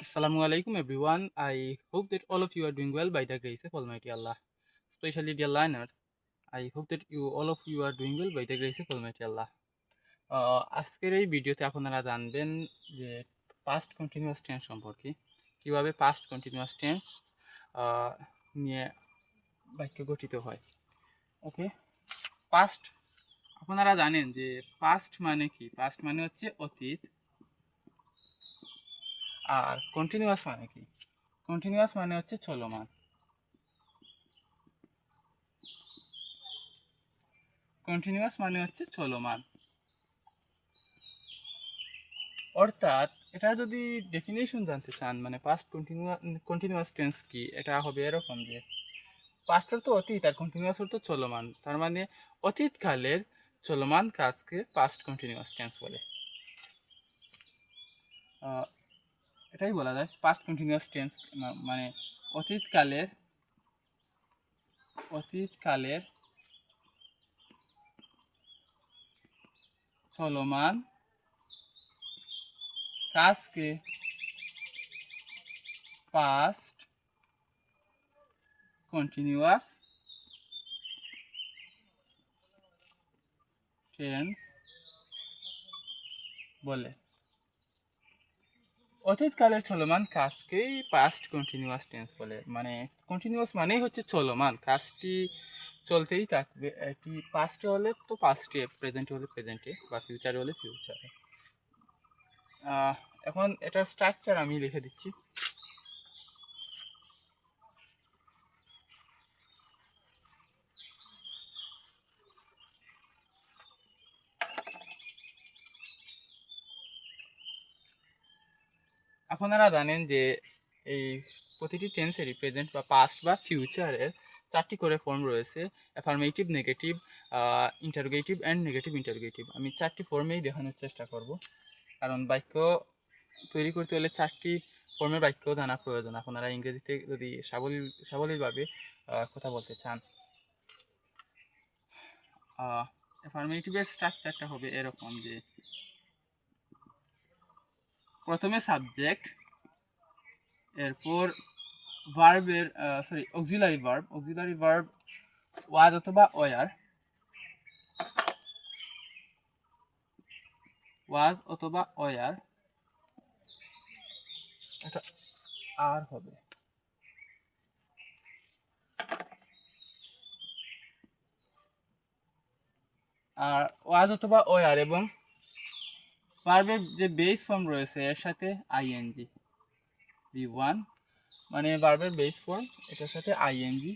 Assalamu alaikum everyone. I hope that all of you are doing well by the grace of Almighty Allah. Especially dear learners, I hope that all of you are doing well by the grace of Almighty Allah. আজকের এই ভিডিওতে আপনারা জানবেন যে past continuous tense সম্পর্কে, কিভাবে past continuous tense নিয়ে বাক্য গঠিত হয়। ওকে, পাস্ট আপনারা জানেন যে পাস্ট মানে কি? পাস্ট মানে হচ্ছে অতীত। আর কন্টিনিউয়াস মানে কি? কন্টিনিউয়াস মানে হচ্ছে চলমান। কন্টিনিউয়াস মানে হচ্ছে চলমান। অর্থাৎ এটা যদি ডেফিনেশন জানতে চান, মানে পাস্ট কন্টিনিউয়াস টেন্স কি, এটা হবে এরকম যে পাস্ট অর্থ অতীত আর কন্টিনিউয়াস অর্থ চলমান। তার মানে অতীতকালের চলমান কাজকে পাস্ট কন্টিনিউয়াস টেন্স বলে। এটাই বলা যায় পাস্ট কন্টিনিউয়াস টেন্স মানে অতীতকালের চলমান কাজকে পাস্ট কন্টিনিউয়াস টেন্স বলে। অতীতকালের চলমান কাজকেই পাস্ট কন্টিনিউয়াস টেন্স বলে। মানে কন্টিনিউয়াস মানেই হচ্ছে চলমান, কাজটি চলতেই থাকবে। এটি পাস্টে হলে তো পাস্টে, প্রেজেন্টে হলে প্রেজেন্টে, বা ফিউচারে হলে ফিউচারে। এখন এটার স্ট্রাকচার আমি লিখে দিচ্ছি। আপনারা জানেন যে এই প্রতিটি টেন্সেরই প্রেজেন্ট বা পাস্ট বা ফিউচারের 4টি করে ফর্ম রয়েছে: affirmative, negative, interrogative and negative interrogative. আমি 4টি ফর্মেই দেখানোর চেষ্টা করব, কারণ বাক্য তৈরি করতে হলে 4টি ফর্মের বাক্য জানা প্রয়োজন, আপনারা ইংরেজিতে যদি সাবলীলভাবে কথা বলতে চান। অ্যাফার্মেটিভের স্ট্রাকচারটা হবে এরকম যে প্রথমে সাবজেক্ট, এরপর ভার্বের অক্সিলারি ভার্ব ওয়াজ অথবা ওয়ার, এটা আর হবে। আর ওয়াজ অথবা ওয়ার এবং ভার্বের যে বেস ফর্ম রয়েছে এর সাথে আইএনজি, V1 মানে ভার্বের বেস ফর্ম, এটার সাথে আইএনজি।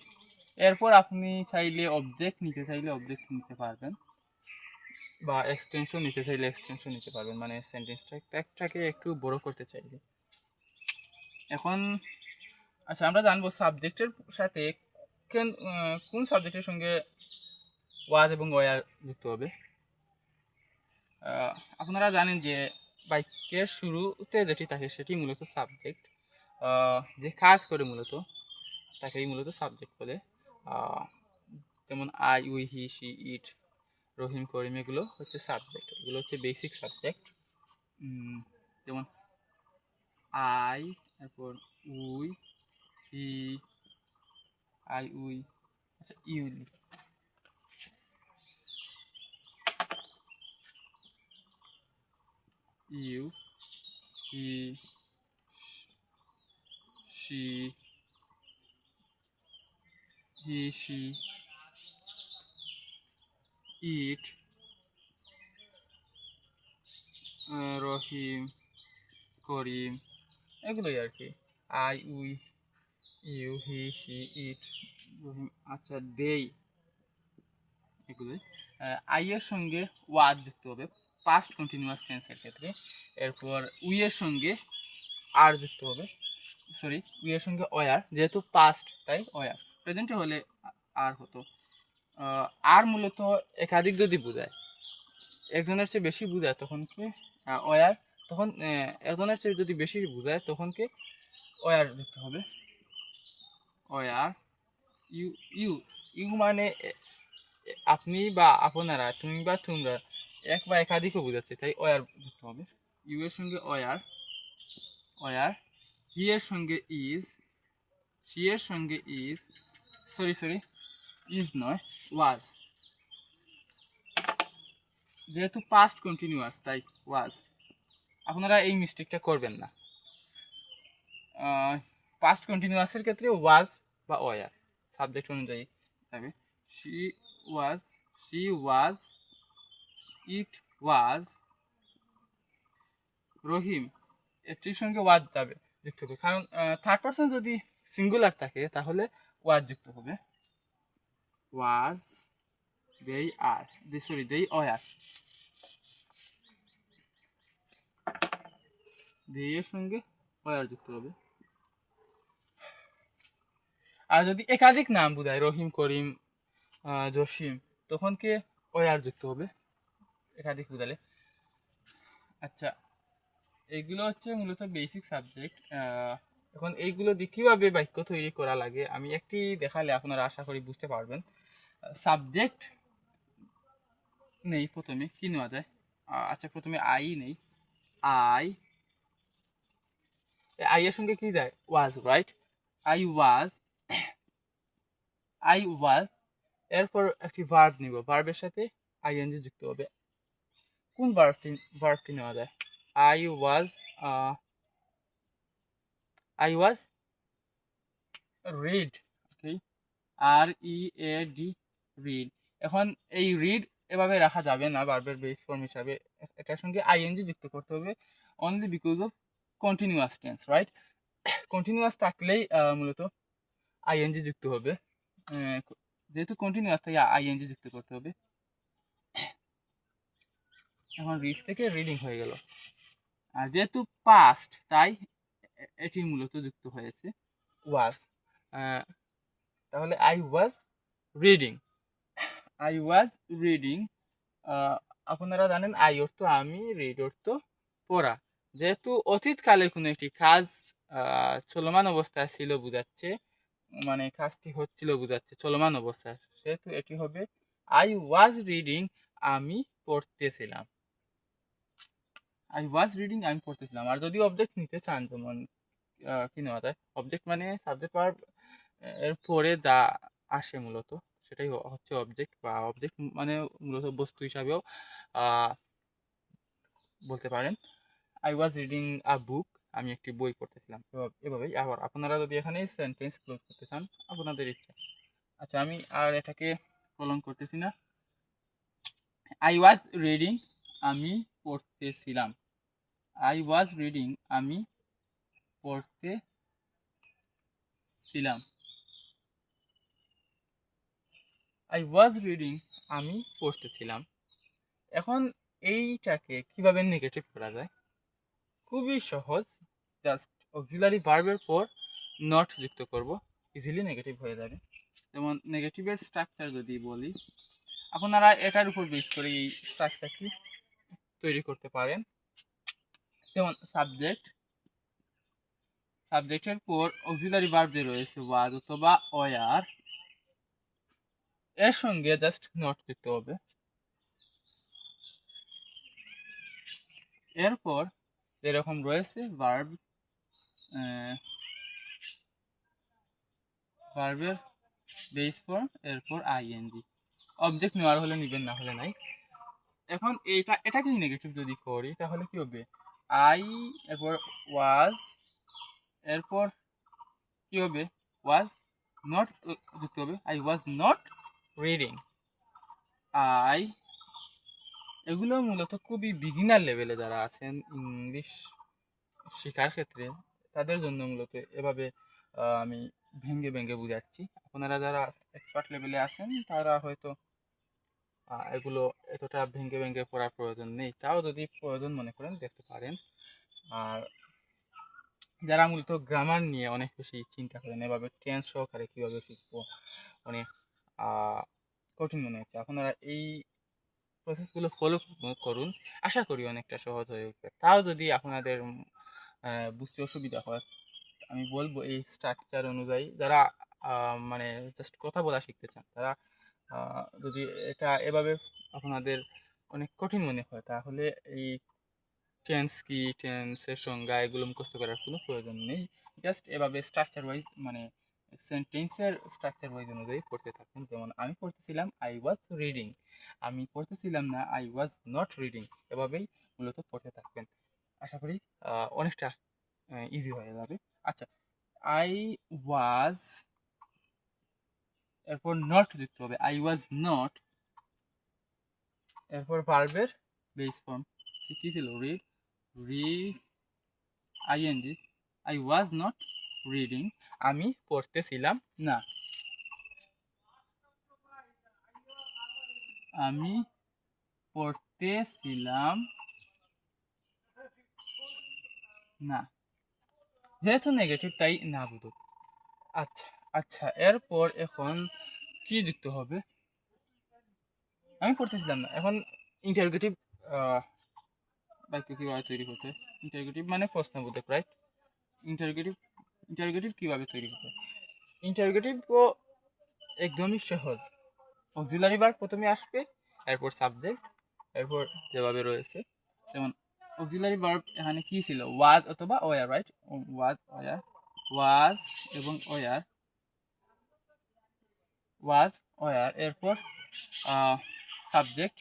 এরপর আপনি চাইলে অবজেক্ট নিতে পারবেন, বা এক্সটেনশন নিতে চাইলে এক্সটেনশন নিতে পারবেন, মানে সেন্টেন্সটাকে একটু বড় করতে চাইলে। এখন আচ্ছা, আমরা জানবো সাবজেক্টের সাথে কোন সাবজেক্টের সঙ্গে ওয়াজ এবং ওয়ার যুক্ত হবে। আপনারা জানেন যে বাক্যের শুরুতে যেটি থাকে সেটি মূলত সাবজেক্ট, যে কাজ করে মূলত তাকেই মূলত সাবজেক্ট বলে। যেমন I, we, he, she, it, Rahim, Karim, এগুলো হচ্ছে সাবজেক্ট, এগুলো হচ্ছে বেসিক সাবজেক্ট। যেমন আই, তারপর উই, হি, আই, উই, আচ্ছা you, he, she, it, Rahim, Karim, এগুলোই আর কি। I, we, you, he, she, it, Rahim, আচ্ছা দেই, এগুলোই। আই এর সঙ্গে ওয়াজ যুক্ত হবে পাস্ট কন্টিনিউয়াস টেন্সের ক্ষেত্রে। এরপর উই এর সঙ্গে আর যুক্ত হবে, উই এর সঙ্গে ওয়ার, যেহেতু পাস্ট তাই ওয়ার, প্রেজেন্টে হলে আর হতো। আর মূলত একাধিক যদি বোঝায়, একজনের চেয়ে বেশি বোঝায় তখন কি ওয়ার, তখন একজনের চেয়ে যদি বেশি বোঝায় তখন কি ওয়ার যুক্ত হবে। ওয়ার, ইউ, ইউ ইউ মানে আপনি বা আপনারা, তুমি বা তোমরা, এক বা একাধিকও বোঝাচ্ছে, তাই ওয়ার যুক্ত হবে। ইউ এর সঙ্গে ওয়ার, হি এর সঙ্গে ইজ, শি এর সঙ্গে ইজ, সরি ইজ নয়, ওয়াজ। যেহেতু পাস্ট কন্টিনিউয়াস তাই ওয়াজ। আপনারা এই মিস্টেকটা করবেন না। পাস্ট কন্টিনিউয়াসের ক্ষেত্রে ওয়াজ বা ওয়ার সাবজেক্ট অনুযায়ী থাকবে। শি ওয়াজ, শি ওয়াজ, ইট ওয়াজ, রহিম, এটির সঙ্গে ওয়াজ যাবে যুক্ত হবে, কারণ থার্ড পার্সন যদি সিঙ্গুলার থাকে তাহলে ওয়াজ যুক্ত হবে। ওয়াজ, দেই আর, দেই ওয়ার, দেই এর সঙ্গে ওয়ার যুক্ত হবে। আর যদি একাধিক নাম বোঝায় রহিম, করিম, জসিম, তখন কে ওয়ার যুক্ত হবে একাধিক বোঝালে। আচ্ছা, এইগুলো হচ্ছে মূলত বেসিক সাবজেক্ট। এখন এইগুলো দিয়ে কীভাবে বাক্য তৈরি করা লাগে আমি একটি দেখালে আপনারা আশা করি বুঝতে পারবেন। সাবজেক্ট নেই, প্রথমে কি নেওয়া যায়? আচ্ছা, প্রথমে আই নেই। আই এর সঙ্গে কি যায়? Was, right? I was, I was. এরপর একটি ভার্ব নিব, ভার্বের সাথে আইএনজি যুক্ত হবে। কোন ভার্বটি নেওয়া যায়? I was, I was read, okay, R E A D, read. এখন এই রিড এভাবে রাখা যাবে না ভার্বের বেস ফর্ম হিসাবে, এটার সঙ্গে আইএনজি যুক্ত করতে হবে only because of continuous tense, right? Continuous থাকলেই মূলত আইএনজি যুক্ত হবে। যেহেতু কন্টিনিউয়াস তাই আইএনজি যুক্ত করতে হবে। এখন রিড থেকে রিডিং হয়ে গেল। আর যেহেতু পাস্ট তাই এটি মূলত যুক্ত হয়েছে ওয়াজ। তাহলে I was reading, I was reading. আপনারা জানেন আই অর্থ আমি, রিড অর্থ পড়া। যেহেতু অতীতকালের কোনো একটি কাজ চলমান অবস্থায় ছিল বোঝাচ্ছে, মানে কাজটি হচ্ছিল বোঝাচ্ছে চলমান অবস্থায়, সেহেতু এটি হবে আই ওয়াজ রিডিং, আমি পড়তেছিলাম। আই ওয়াজ রিডিং, আমি পড়তেছিলাম। আর যদি অবজেক্ট নিতে চান, যেমন কি নেওয়া যায়? অবজেক্ট মানে সাবজেক্ট ভার্ব এর পরে যা আসে মূলত সেটাই হচ্ছে অবজেক্ট, বা অবজেক্ট মানে মূলত বস্তু হিসাবেও বলতে পারেন। আই ওয়াজ রিডিং আ বুক, আমি একটি বই পড়তেছিলাম। এভাবেই। আবার আপনারা যদি এখানে সেন্টেন্স ক্লোজ করতে চান আপনাদের ইচ্ছা। আচ্ছা, আমি আর এটাকে প্রলং করতেছি না। আই ওয়াজ রিডিং, আমি পড়তেছিলাম। আই ওয়াজ রিডিং, আমি পড়তেছিলাম। আই ওয়াজ রিডিং, আমি পড়তেছিলাম। এখন এইটাকে কিভাবে নেগেটিভ করা যায়? খুবই সহজ, জাস্ট অক্সিলারি ভার্বের পর নট যুক্ত করব, ইজিলি নেগেটিভ হয়ে যাবে। যেমন নেগেটিভের স্ট্রাকচার যদি বলি, আপনারা এটার উপর বেস করে এই স্ট্রাকচারটি তৈরি করতে পারেন। যেমন সাবজেক্টের পর অক্সিলারি ভার্ব যে রয়েছে ওয়াজ অথবা ওয়ার, এর সঙ্গে জাস্ট নট যুক্ত হবে। এরপর যেরকম রয়েছে ভার্বের বেস ফর্ম, এরপর আইএনজি। অবজেক্ট নেওয়ার হলে নিবেন, না হলে নাই। এখন এটাকে নেগেটিভ যদি করি তাহলে কি হবে? আই, এরপর ওয়াজ, এরপর কি হবে? ওয়াজ নট যুক্ত হবে, I was not reading. I, এগুলো মূলত খুবই বিগিনার লেভেলে যারা আছেন ইংলিশ শেখার ক্ষেত্রে, তাদের জন্য মূলত এভাবে আমি ভেঙে ভেঙে বুঝাচ্ছি। আপনারা যারা এক্সপার্ট লেভেলে আছেন তারা হয়তো এগুলো এতটা ভেঙে ভেঙে পড়ার প্রয়োজন নেই, তাও যদি প্রয়োজন মনে করেন দেখতে পারেন। আর যারা মূলত গ্রামার নিয়ে অনেক বেশি চিন্তা করেন, এভাবে টেন্স সহকারে কীভাবে শিখবো, অনেক কঠিন মনে হচ্ছে, আপনারা এই প্রসেসগুলো ফলো করুন, আশা করি অনেকটা সহজ হয়ে উঠবে। তাও যদি আপনাদের বুঝতে অসুবিধা হয়, আমি বলবো এই স্ট্রাকচার অনুযায়ী যারা মানে জাস্ট কথা বলা শিখতে চান, তারা যদি এটা এভাবে আপনাদের অনেক কঠিন মনে হয়, তাহলে এই টেন্স কি, টেন্সের সংজ্ঞা এগুলো মুখস্থ করার কোনো প্রয়োজন নেই। জাস্ট এভাবে স্ট্রাকচার ওয়াইজ মানে সেন্টেন্সের স্ট্রাকচার ওয়াইজ অনুযায়ী পড়তে থাকুন। যেমন আমি পড়তেছিলাম আই ওয়াজ রিডিং, আমি পড়তেছিলাম না আই ওয়াজ নট রিডিং। এভাবেই মূলত পড়তে থাকবেন। আশা করি অনেকটা ইজি হয়ে যাবে। আচ্ছা, আই ওয়াজ, এরপর নট যুক্ত হবে, আই ওয়াজ নট, এরপর ভার্বের বেস ফর্ম কি ছিল, রিড, রি, I N G, I was not reading, আমি পড়তেছিলাম না, আমি পড়তেছিলাম না, যেহেতু নেগেটিভ তাই না বোধক। আচ্ছা আচ্ছা, এরপর এখন কি যুক্ত হবে, আমি পড়তেছিলাম না। এখন ইন্টারোগেটিভ বাক্য কিভাবে তৈরি হতে, ইন্টারোগেটিভ মানে প্রশ্নবোধক, রাইট? ইন্টারোগেটিভ ইন্টারোগেটিভ কিভাবে তৈরি হতে, ইন্টারোগেটিভ ও একদমই সহজ। অক্সিলারি ভার্ব প্রথমে আসবে, এরপর সাবজেক্ট, এরপর যেভাবে রয়েছে, যেমন অক্সিলারি ভার্ব এখানে কি ছিল, ওয়াজ অথবা ওয়ার, রাইট? ওয়াজ, ওয়ার, ওয়াজ এবং ওয়ার, ওয়াজ, ওয়ার, এরপর সাবজেক্ট,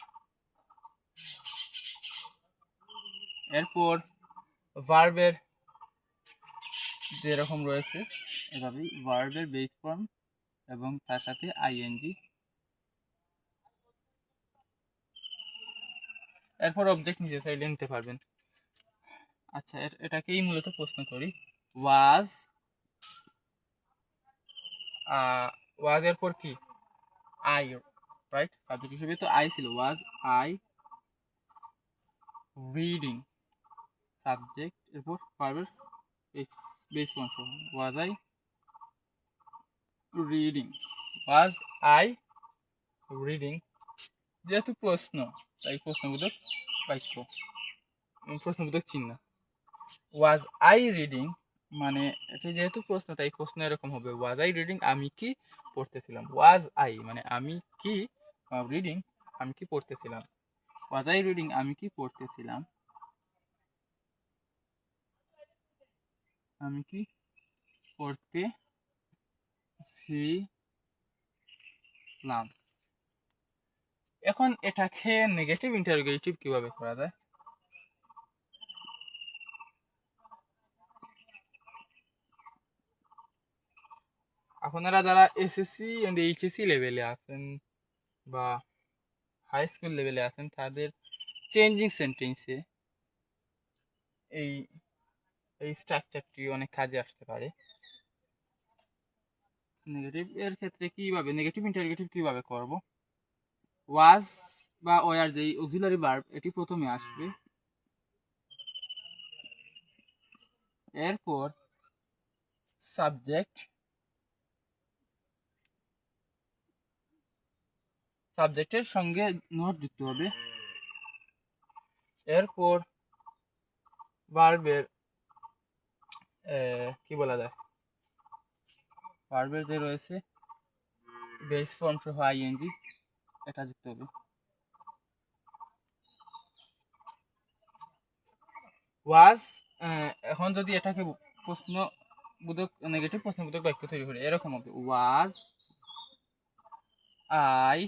এরপর ভার্বের যেরকম রয়েছে এভাবেই ভার্বের বেস ফর্ম এবং তার সাথে আইএনজি, এরপর অবজেক্ট নিতে চাইলে নিতে পারবেন। আচ্ছা, এটাকেই মূলত প্রশ্ন করি, ওয়াজ, ওয়াজ এরপর কি, আই, রাইট? সাবজেক্ট হিসেবে তো আই ছিল, ওয়াজ আই রিডিং, সাবজেক্ট, এরপর ভার্বের বেস ফর্ম সহ, was I reading, was I reading, যেহেতু প্রশ্ন তাই প্রশ্নবোধক বাক্য, প্রশ্নবোধক চিহ্ন। ওয়াজ আই রিডিং মানে এটা যেহেতু প্রশ্ন তাই প্রশ্ন এরকম হবে, ওয়াজ আই রিডিং, আমি কি পড়তেছিলাম, ওয়াজ আই মানে আমি কি, রিডিং আমি কি পড়তেছিলাম, ওয়াজ আই রিডিং আমি কি পড়তেছিলাম, আমি কি পড়তেছিলাম। এখন এটাকে নেগেটিভ ইন্টারোগেটিভ কিভাবে করা যায়, আপনারা যারা এসএসসি এন্ড এইচএসসি লেভেলে আছেন বা হাই স্কুল লেভেলে আছেন তাদের চেঞ্জিং সেন্টেন্সে এই এই স্ট্রাকচারটি অনেক কাজে আসতে পারে। নেগেটিভ এর ক্ষেত্রে কিভাবে নেগেটিভ ইন্টারোগেটিভ কিভাবে করব, ওয়াজ বা ওয়ার যেই অক্সিলারি ভার্ব এটি প্রথমে আসবে, এরপর সাবজেক্ট, সাবজেক্টের সঙ্গে নট যুক্ত হবে, এরপর ভার্বের কি বলা যায়, ভার্বের যে রয়েছে বেস ফর্ম সহ আইএনজি এটা যুক্ত হবে। ওয়াজ, এখন যদি এটাকে প্রশ্নবোধক নেগেটিভ প্রশ্নবোধক বাক্য তৈরি করে এরকম হবে, ওয়াজ আই,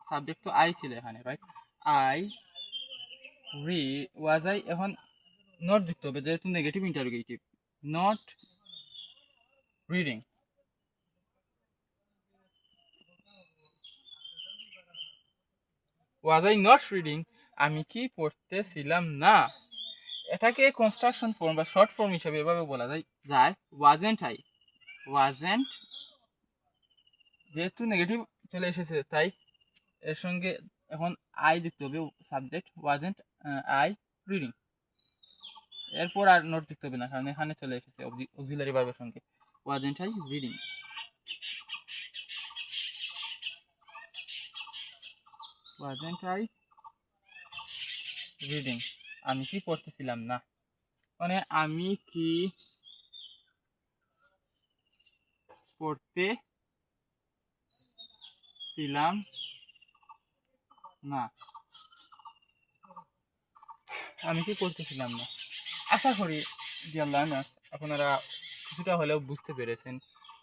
সাবজেক্ট তো আই ছিল এখানে, রাইট? আই ওয়াজ আই, এখন নট যুক্ত হবে যেহেতু negative interrogative, not reading, was I not reading আমি কি পড়তেছিলাম না। এটাকে কনস্ট্রাকশন ফর্ম বা শর্ট ফর্ম হিসেবে এভাবে বলা যায় ওয়াজেন্ট আই, ওয়াজেন্ট, যেহেতু নেগেটিভ চলে এসেছে তাই এর সঙ্গে এখন আই যুক্ত হবে, সাবজেক্ট ওয়াজেন্ট আই রিডিং, এরপর আর নোট যুক্ত হবে না কারণ এখানে চলে এসেছে অক্সিলারি ভার্বের সঙ্গে, wasn't I reading, wasn't I reading আমি কি পড়তেছিলাম না, মানে আমি কি পড়তেছিলাম না। আমি কি করতেছিলাম না। আশা করি ডিয়ার লার্নার্স আপনারা কিছুটা হলেও বুঝতে পেরেছেন।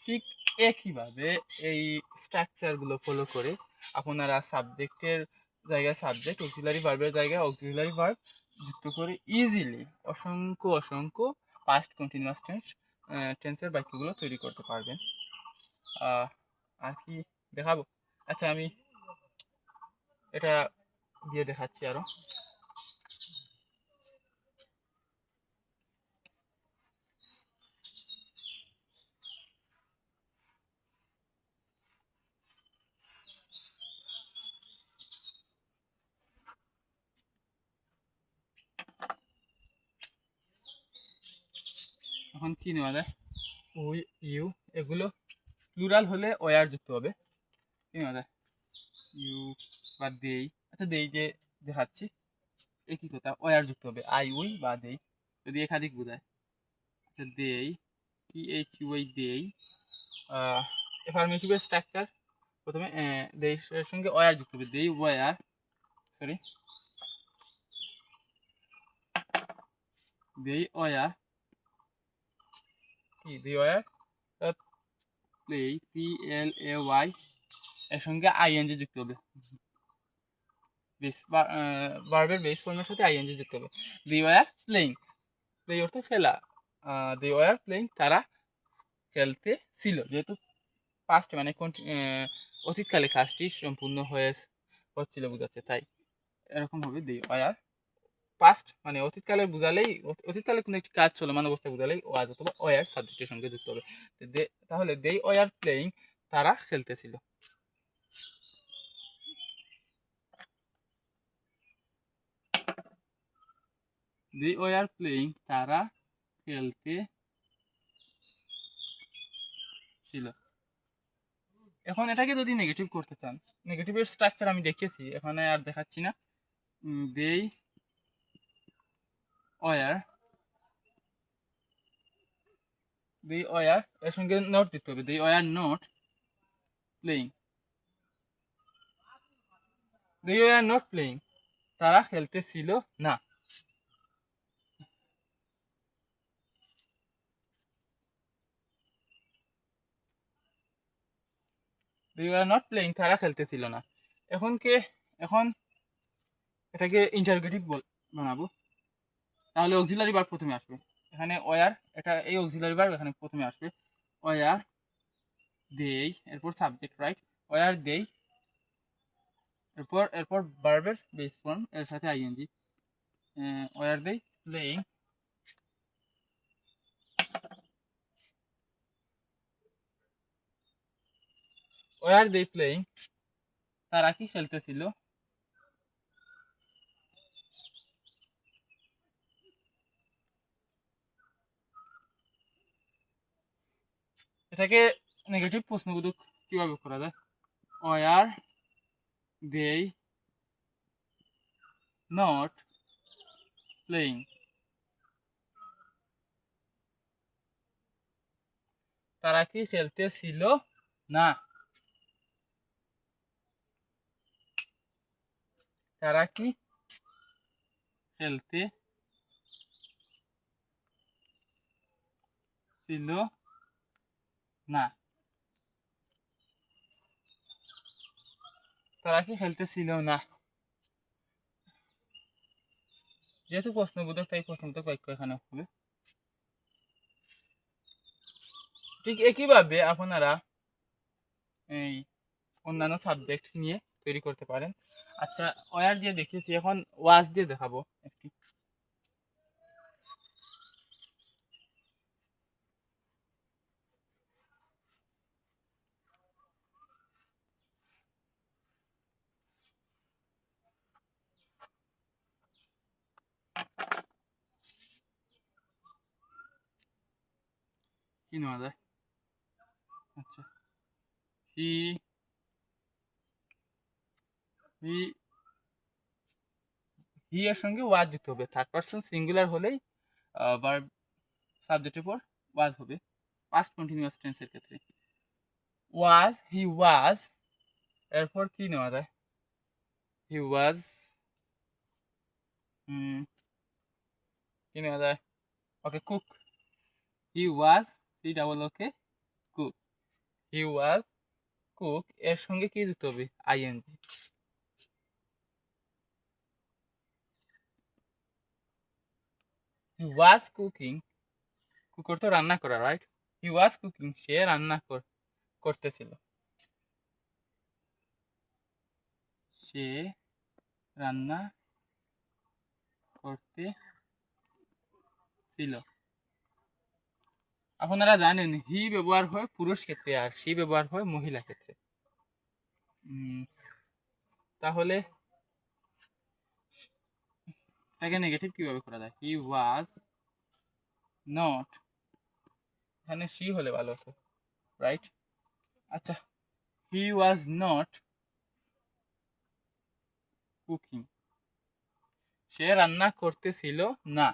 ঠিক একইভাবে এই স্ট্রাকচারগুলো ফলো করে আপনারা সাবজেক্টের জায়গায় সাবজেক্ট, অক্সিলারি ভার্বের জায়গায় অক্সিলারি ভার্ব যুক্ত করে ইজিলি অসংখ্য পাস্ট কন্টিনিউয়াস টেন্সের বাক্যগুলো তৈরি করতে পারবেন। আর কি দেখাবো? আচ্ছা, আমি এটা দিয়ে দেখাচ্ছি আরো। এখন কি নেওয়া যায়? উই, ইউ, এগুলো প্লুরাল হলে ওয়ার যুক্ত হবে। কি নেওয়া যায়? ইউ বা দেই। আচ্ছা, দেই যে দেখাচ্ছি, একই কথা, ওয়ার যুক্ত হবে। আই, উই বা দেই যদি একাধিক বোঝায়। আচ্ছা, দেই, পি এইচ ইউ আই, দেই। এফার্মেটিভের স্ট্রাকচার প্রথমে দেই এর সঙ্গে ওয়ার যুক্ত হবে। দেই ওয়ার, সরি, দেই ওয়ার, কি দেই war play, P L A Y, এর সঙ্গে আইএনজি যুক্ত হবে। বেস ভার্বের বেস ফর্মের সাথে আইএনজি যুক্ত হবে। দে ওয়ার প্লেইং, প্লে অর্থ খেলা। দে ওয়ার প্লেইং, তারা খেলতে ছিল। যেহেতু পাস্ট মানে অতীতকালে কাজটি সম্পূর্ণ হচ্ছিল বোঝাচ্ছে, তাই এরকম হবে। দে ওয়ার পাস্ট মানে অতীতকালে বুঝালেই, অতীতকালে কোনো একটি কাজ চলমান অবস্থায় বুঝালেই ওয়াজ অথবা ওয়ার সাবজেক্টের সঙ্গে যুক্ত হবে। তাহলে দে ওয়ার প্লেইং, তারা খেলতেছিল। দে ওয়ার প্লেইং, তারা খেলতে ছিল। এখন এটাকে যদি নেগেটিভ করতে চান, নেগেটিভের স্ট্রাকচার আমি দেখিয়েছি, এখানে আর দেখাচ্ছি না। দেই ওয়ার, দেই ওয়ার এর সঙ্গে নট দিতে হবে। দেই ওয়ার নট প্লেইং, দেই ওয়ার নট প্লেইং, তারা খেলতেছিল না। দেই ওয়ার নট প্লেইং, তারা খেলতেছিল না। এখন এটাকে ইন্টারোগেটিভ বানাবো। তাহলে অক্সিলারি ভার্ব প্রথমে আসবে। এখানে ওয়ার, এটা এই অক্সিলারি ভার্ব এখানে প্রথমে আসবে। ওয়ার দেই, এরপর সাবজেক্ট, রাইট? ওয়ার দেই, এরপর ভার্বের বেস ফর্ম এর সাথে আইএনজি। ওয়ার দেই প্লেইং, ওয়ার দে প্লেইং, তারা কি খেলতেছিল? এটাকে নেগেটিভ প্রশ্নবোধক কিভাবে করা যায়? ওয়ার দে নট প্লেইং, তারা কি খেলতেছিল না? তারা কি খেলতে ছিল না? তারা কি খেলতেছিল না? যেহেতু প্রশ্নবোধক, তাই প্রশ্নবোধক বাক্য এখানে হবে। ঠিক একইভাবে আপনারা এই অন্যান্য সাবজেক্ট নিয়ে তৈরি করতে পারেন। আচ্ছা, ওয়ার দিয়ে দেখিয়েছি, এখন ওয়াজ দিয়ে দেখাবো একটি। কি নেওয়া যায়? আচ্ছা, হি হি হি এর সঙ্গে ওয়াজ যুক্ত হবে। থার্ড পারসন সিঙ্গুলার হলেই ভার্ব সাবজেক্টের পর ওয়াজ হবে, পাস্ট কন্টিনিউয়াস টেন্সের ক্ষেত্রে। ওয়াজ, হি ওয়াজ, এরপর কি নেওয়া যায়? হি ওয়াজ কি নেওয়া যায়? Okay, cook. He was, C double O K, cook. He was cook, এর সঙ্গে কি যুক্ত হবে? I N G. He was cooking, cook তো রান্না করা, রাইট? হি ওয়াজ কুকিং, সে রান্না করতেছিল। সে রান্না করতেছিল। আপনারা জানেন হি ব্যবহার হয় পুরুষ ক্ষেত্রে আর সি ব্যবহার হয় মহিলা ক্ষেত্রে। তাহলে এটাকে নেগেটিভ কিভাবে করা যায়? হি ওয়াজ নট, এখানে সি হলে ভালো হতো, রাইট? আচ্ছা, হি ওয়াজ নট কুকিং, সে রান্না করতেছিল না।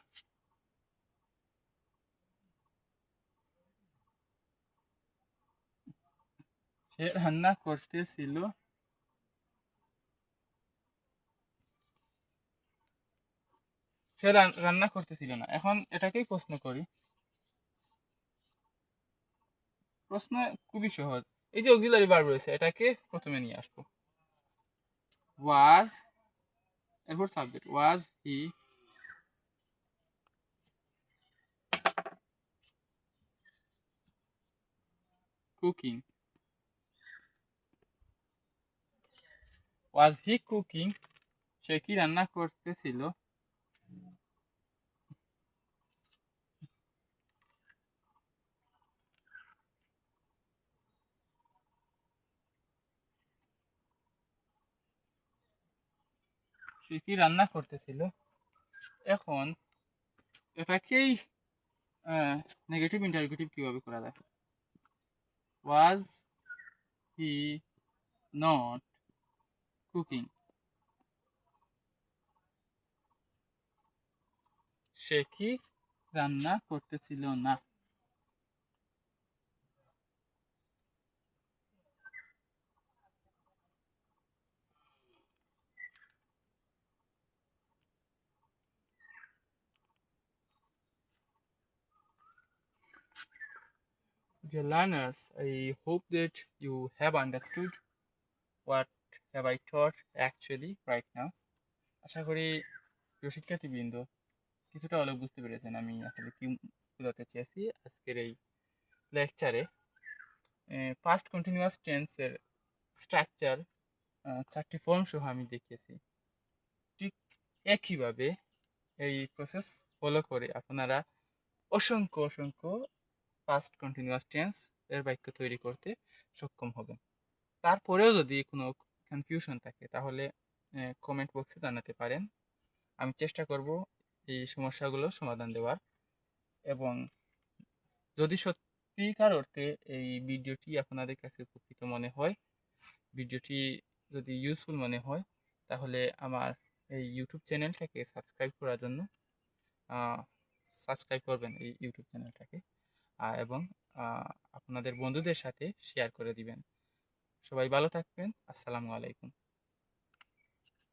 সে রান্না করতেছিল, সে রান্না করতেছিল না। এখন এটাকেই প্রশ্ন করি, প্রশ্ন খুবই সহজ। এই যে অক্সিলারি ভার্ব রয়েছে, এটাকে প্রথমে নিয়ে আসবো। ওয়াজ, এরপর সাবজেক্ট। ওয়াজ হি কুকিং, ওয়াজ হি কুকিং, সে কি রান্না করতেছিল? সে কি রান্না করতেছিল? এখন এটাকেই নেগেটিভ ইন্টারোগেটিভ কিভাবে করা যায়? ওয়াজ হি নট কুকিং, সে কি রান্না করতেছিল না? Dear learners, I hope that you have understood what have I taught actually right now. আশা করি প্রিয় শিক্ষার্থীবৃন্দ কিছুটা হলেও বুঝতে পেরেছেন আমি আসলে কি বোঝাতে চেয়েছি আজকের এই লেকচারে। পাস্ট কন্টিনিউয়াস টেন্সের স্ট্রাকচার, 4টি ফর্ম সহ আমি দেখিয়েছি। ঠিক একইভাবে এই প্রসেস ফলো করে আপনারা অসংখ্য অসংখ্য পাস্ট কন্টিনিউয়াস টেন্স এর বাক্য তৈরি করতে সক্ষম হবেন। তারপরেও যদি কোনো কনফিউশন থাকে তাহলে কমেন্ট বক্সে জানাতে পারেন। আমি চেষ্টা করব এই সমস্যাগুলোর সমাধান দেওয়ার। এবং যদি সত্যিকার অর্থে এই ভিডিওটি আপনাদের কাছে উপকৃত মনে হয়, ভিডিওটি যদি ইউজফুল মনে হয়, তাহলে আমার এই ইউটিউব চ্যানেলটাকে সাবস্ক্রাইব করার জন্য সাবস্ক্রাইব করবেন এই ইউটিউব চ্যানেলটাকে, এবং আপনাদের বন্ধুদের সাথে শেয়ার করে দিবেন। সবাই ভালো থাকবেন। আসসালামু আলাইকুম।